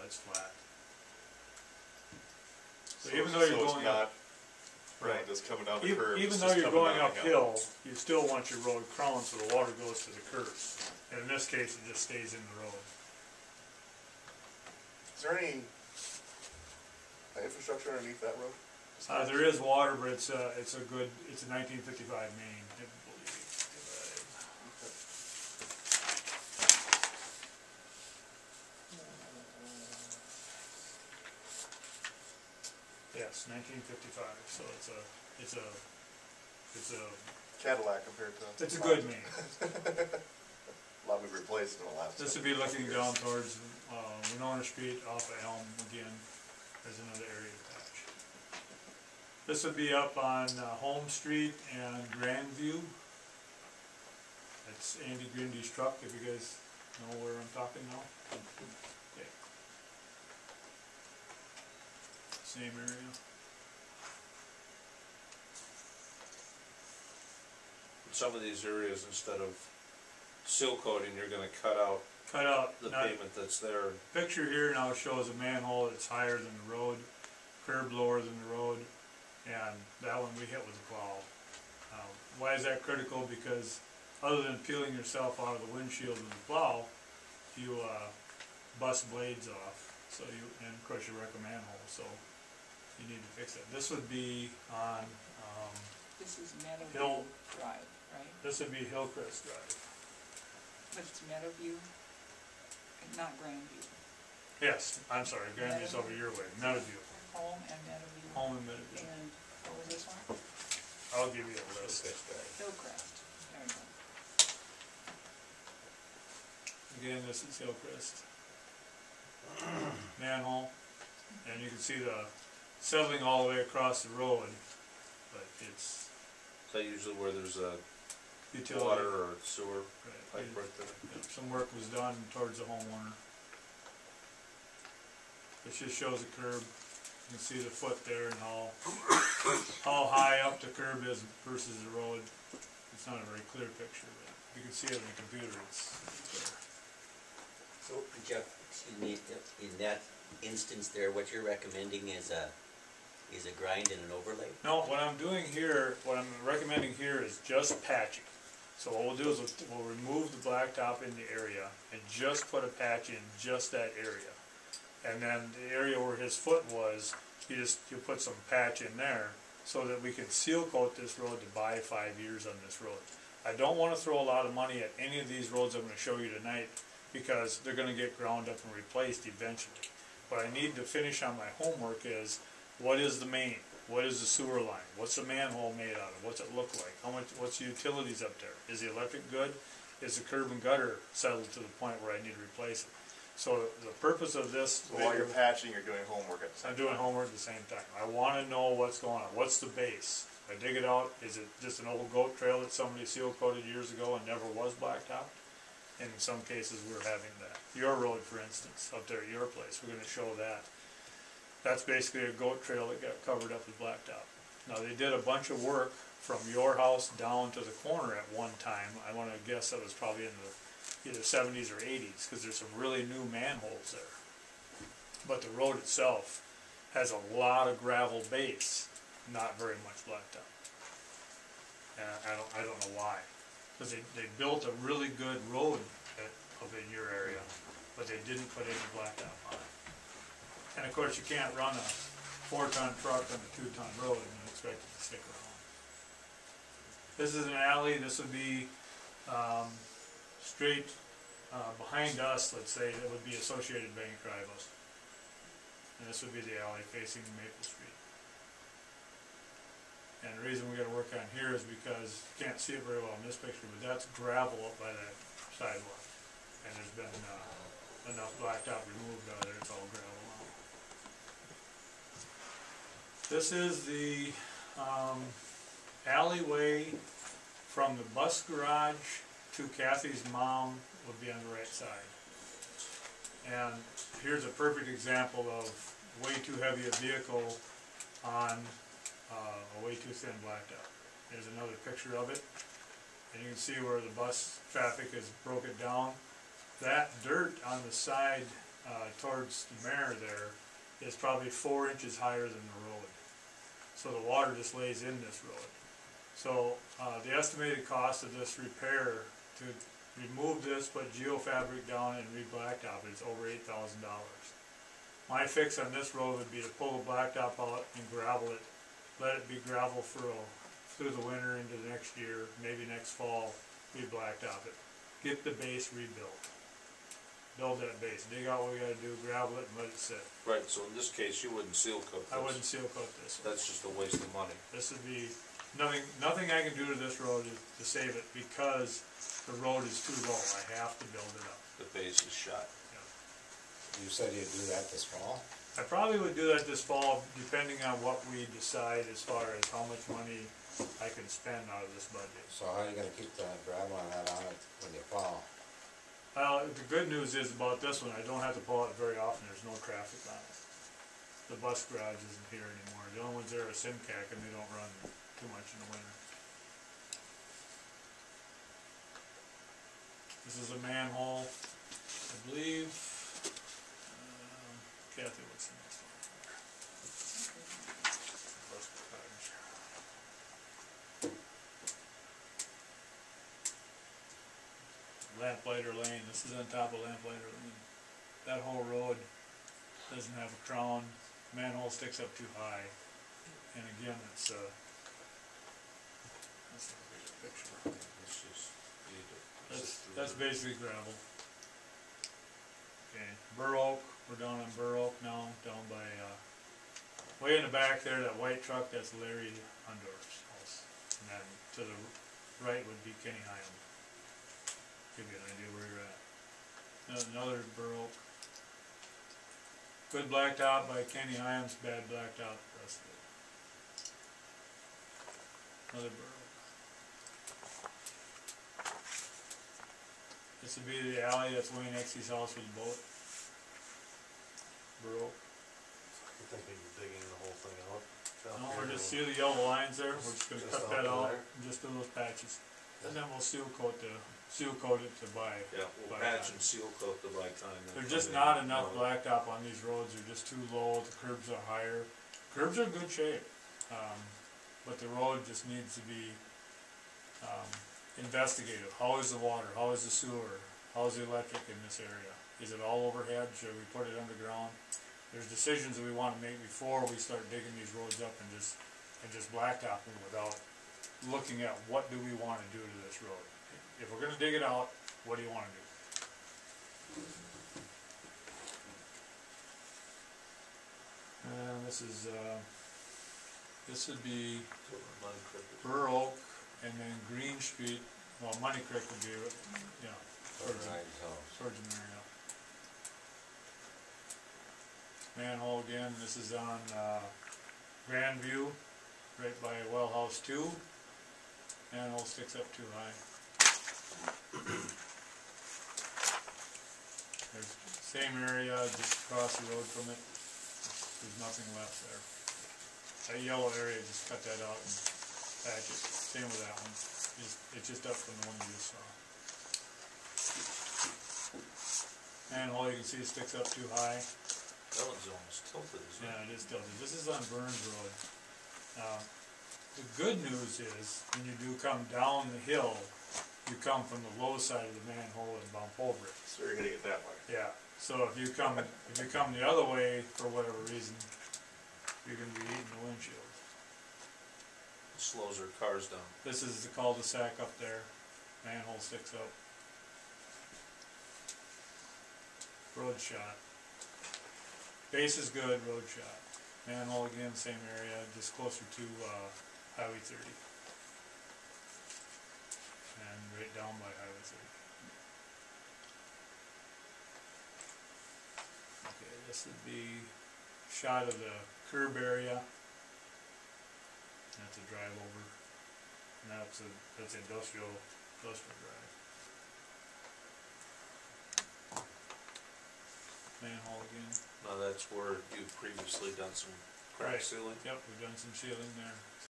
it's flat. So even though you're going up, right, just coming down the curb. Even though you're going uphill, you still want your road crowned so the water goes to the curb. And in this case, it just stays in the road. Is there any infrastructure underneath that road? There is water, but it's a 1955 main, I believe. Yes, 1955. So it's a Cadillac compared to. It's a good main. A lot we've replaced in the last. This would be looking down towards Winona Street off of Elm again. There's another area to patch. This would be up on Home Street and Grandview. That's Andy Grindy's truck, if you guys know where I'm talking now. Okay. Same area. Some of these areas, instead of seal coating, you're going to cut out the pavement that's there. Picture here now shows a manhole that's higher than the road, curb lower than the road, and that one we hit with a plow. Why is that critical? Because other than peeling yourself out of the windshield with the plow, you bust blades off. So and of course you wreck a manhole. So you need to fix that. This would be on. This is Meadowview Drive, right? This would be Hillcrest Drive. But it's Meadowview, not Grandview. Yes, I'm sorry, Grandview's over your way. Meadowview. Home and Meadowview. Home and Meadowview. And what was this one? I'll give you a list. Hillcrest. There you go. Again, this is Hillcrest. Manhole. And you can see the settling all the way across the road, but it's. Is that usually where there's a utility. Water or sewer pipe right there? Yeah, some work was done towards the homeowner. This just shows the curb. You can see the foot there and how high up the curb is versus the road. It's not a very clear picture, but you can see it on the computer. It's clear. So, Jeff, excuse me, in that instance there, what you're recommending is a grind and an overlay? No, what I'm doing here, what I'm recommending here is just patching. So what we'll do is we'll remove the blacktop in the area and just put a patch in just that area. And then the area where his foot was, you put some patch in there so that we can seal coat this road to buy 5 years on this road. I don't want to throw a lot of money at any of these roads I'm going to show you tonight because they're going to get ground up and replaced eventually. What I need to finish on my homework is, what is the main? What is the sewer line? What's the manhole made out of? What's it look like? What's the utilities up there? Is the electric good? Is the curb and gutter settled to the point where I need to replace it? So the purpose of this... So while you're patching, you're doing homework at the same time. I'm doing homework at the same time. I want to know what's going on. What's the base? I dig it out. Is it just an old goat trail that somebody seal coated years ago and never was blacktop? And in some cases we're having that. Your road, for instance, up there at your place, we're going to show that. That's basically a goat trail that got covered up with blacktop. Now they did a bunch of work from your house down to the corner at one time. I want to guess that was probably in the either 70s or 80s because there's some really new manholes there. But the road itself has a lot of gravel base, not very much blacktop. And I don't know why. Because they built a really good road up in your area, but they didn't put any blacktop on it. And of course you can't run a 4-ton truck on a 2-ton road and expect it to stick around. This is an alley. This would be straight behind us, let's say, that would be Associated Bank Drive. And this would be the alley facing Maple Street. And the reason we got to work on here is because you can't see it very well in this picture, but that's gravel up by that sidewalk. And there's been enough blacktop removed out of there, it's all gravel now. This is the alleyway from the bus garage to Kathy's mom would be on the right side. And here's a perfect example of way too heavy a vehicle on a way too thin blacktop. There's another picture of it. And you can see where the bus traffic has broken down. That dirt on the side towards the mare there is probably 4 inches higher than the road. So the water just lays in this road. So, the estimated cost of this repair to remove this, put geofabric down and re-blacktop is over $8,000. My fix on this road would be to pull the blacktop out and gravel it, let it be gravel through the winter into the next year, maybe next fall, re-blacktop it. Get the base rebuilt. Build that base, dig out what we gotta do, gravel it and let it sit. Right, so in this case, you wouldn't seal coat this. I wouldn't seal coat this one. That's just a waste of money. This would be, nothing I can do to this road to save it because the road is too low. I have to build it up. The base is shot. You said you'd do that this fall? I probably would do that this fall, depending on what we decide as far as how much money I can spend out of this budget. So how are you gonna keep the gravel and that on it when you fall? Well, the good news is about this one, I don't have to pull it very often, there's no traffic on it. The bus garage isn't here anymore, the only ones there are Simcac and they don't run too much in the winter. This is a manhole, I believe, Kathy, what's the next one? Bus garage. Lamplighter Lane, this is on top of Lamplighter Lane. That whole road doesn't have a crown, manhole sticks up too high. And again, it's that's not a big picture. It's just, That's basically gravel. Okay, Burr Oak, we're down on Burr Oak now, down by, way in the back there, that white truck, that's Larry Hundorf's house. And then to the right would be Kenny Hyam. Give you an idea where you're at. Another Burr Oak. Good blacktop by Kenny Hyams, bad blacktop the rest of it. Another Burr Oak. This would be the alley that's Wayne Exey's house with the boat. Burr Oak. You think you're digging the whole thing out? No, we're just see the yellow lines there, we're just gonna Just cut out that out, there? and just do those patches. And then we'll seal coat it to buy. yeah, we'll by patch time. and seal coat the by time. There's just not enough blacktop on these roads, they're just too low, the curbs are higher. Curbs are in good shape, but the road just needs to be, investigated. How is the water, how is the sewer, how is the electric in this area? Is it all overhead, should we put it underground? There's decisions that we wanna make before we start digging these roads up and just blacktop them without looking at what do we wanna do to this road. If we're gonna dig it out, what do you wanna do? And this would be Burr Oak and then Green Street, well, Money Creek would be, you know, towards the Marriott. Manhole again, this is on, Grandview, right by Well House 2. Manhole sticks up too high. There's same area, just across the road from it. There's nothing left there. That yellow area, just cut that out and patch it. Same with that one. It's just up from the one you just saw. Manhole, you can see it sticks up too high. That one's almost tilted, isn't it? Yeah, it is tilted. This is on Burns Road. The good news is, when you do come down the hill, you come from the low side of the manhole and bump over it. So you're gonna get that way. Yeah, so if you come the other way, for whatever reason, you're gonna be eating the windshield. It slows our cars down. This is the cul-de-sac up there, manhole sticks up. Road shot. Base is good, road shot. Manhole again, same area, just closer to, Highway 30. And right down by Highway 30. Okay, this would be shot of the curb area. That's a drive over. And that's industrial drive. Manhole again. Now that's where you've previously done some crack Right. sealing. Yep, we've done some sealing there.